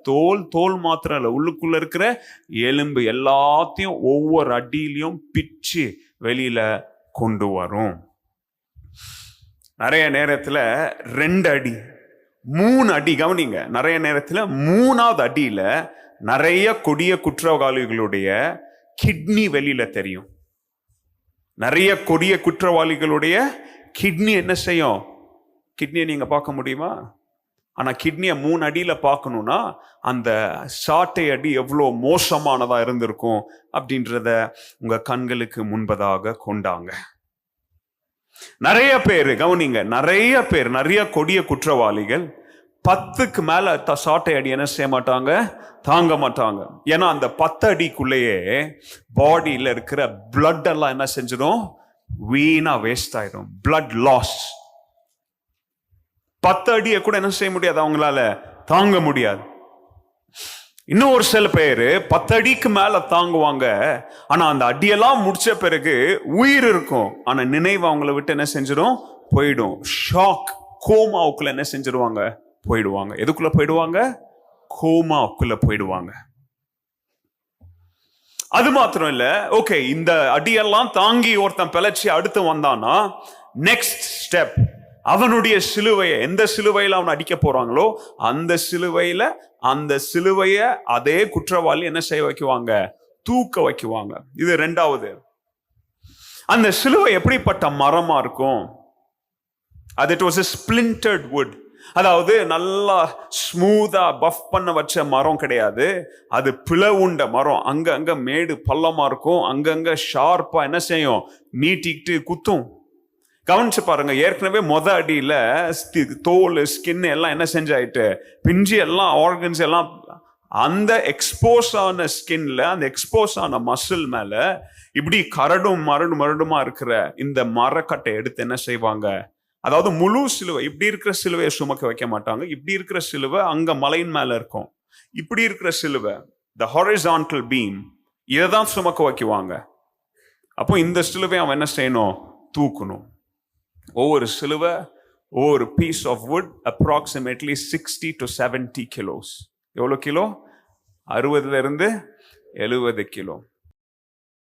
தோல் மாத்திரம் இல்லை, உள்ளுக்குள்ள இருக்கிற எலும்பு எல்லாத்தையும் ஒவ்வொரு அடியிலையும் பிச்சு வெளியில கொண்டு வரும். நிறைய நேரத்துல 2 அடி 3 அடி, கவனிங்க, நிறைய நேரத்துல 3ஆவது அடியில நிறைய கொடிய குற்றவாளிகளுடைய கிட்னி வெளியில தெரியும். நிறைய கொடிய குற்றவாளிகளுடைய கிட்னி என்ன செய்யும்? கிட்னியை நீங்க பார்க்க முடியுமா? ஆனா கிட்னியை 3 அடியில பார்க்கணும்னா அந்த சாட்டை அடி எவ்வளோ மோசமானதா இருந்திருக்கும் அப்படின்றத உங்க கண்களுக்கு முன்பதாக கொண்டாங்க. நிறைய பேர், கவனிங்க, நிறைய கொடிய குற்றவாளிகள் 10க்கு மேல சாட்டை அடி என்ன செய்ய மாட்டாங்க? தாங்க மாட்டாங்க. ஏன்னா அந்த 10 அடிக்குள்ளேயே பாடியில இருக்கிற பிளட் எல்லாம் என்ன செஞ்சிடும்? வீணா வேஸ்ட் ஆயிடும். Blood loss. 10 அடியை கூட என்ன செய்ய முடியாது, அவங்களால தாங்க முடியாது. இன்னும் ஒரு சில பேர் 10 அடிக்கு மேல தாங்குவாங்க. ஆனா அந்த அடியெல்லாம் முடிச்ச பிறகு உயிர் இருக்கும், ஆனா நினைவு அவங்கள விட்டு என்ன செஞ்சிடும்? போயிடும். ஷாக், கோமாவுக்குள்ள என்ன செஞ்சிருவாங்க? போயிடுவாங்க. எதுக்குள்ள போயிடுவாங்க? கோமாவுக்குள்ள போயிடுவாங்க. அது மாத்திரம் இல்ல, ஓகே, இந்த அடியெல்லாம் தாங்கி ஒருத்தன் பிழைச்சி அடுத்து வந்தானா நெக்ஸ்ட் ஸ்டெப் அவனுடைய சிலுவையை, எந்த சிலுவையில அவன் அடிக்க போறாங்களோ அந்த சிலுவைய அதே குற்றவாளி என்ன செய்ய வைக்குவாங்க? தூக்க வைக்குவாங்க. இது 2வது. அந்த சிலுவை எப்படிப்பட்ட மரமா இருக்கும்? அது it was a splintered wood. அதாவது நல்லா ஸ்மூதா பஃப் பண்ண வச்ச மரம் கிடையாது. அது பிளவுண்ட மரம். அங்க மேடு பள்ளமா இருக்கும், அங்கங்க ஷார்ப்பா என்ன செய்யும்? நீட்டிக்கிட்டு குத்தும். கவனிச்சு பாருங்க, ஏற்கனவே அடியில தோல், ஸ்கின் எல்லாம் என்ன செஞ்சாயிட்டு? பிஞ்சு எல்லாம் ஆர்கன்ஸ் எல்லாம் அந்த எக்ஸ்போஸ் ஆன ஸ்கின்ல, அந்த எக்ஸ்போஸ் ஆன மசில் மேல இப்படி மரடுமா இருக்கிற இந்த மரக்கட்டை எடுத்து என்ன செய்வாங்க? அதாவது முழு சிலுவை, இப்படி இருக்கிற சிலுவையை சுமக்க வைக்க மாட்டாங்க. இப்படி இருக்கிற சிலுவை அங்க மலையின் மேல இருக்கும். இப்படி இருக்கிற சிலுவை, the horizontal beam, இதைதான் சுமக்க வைக்குவாங்க. அப்போ இந்த சிலுவை அவன் என்ன செய்யணும்? தூக்கணும். ஒவ்வொரு சிலுவை, ஒவ்வொரு piece of wood approximately 60 to 70 kilos. எவ்வளவு கிலோ? 60 to 70 kilo.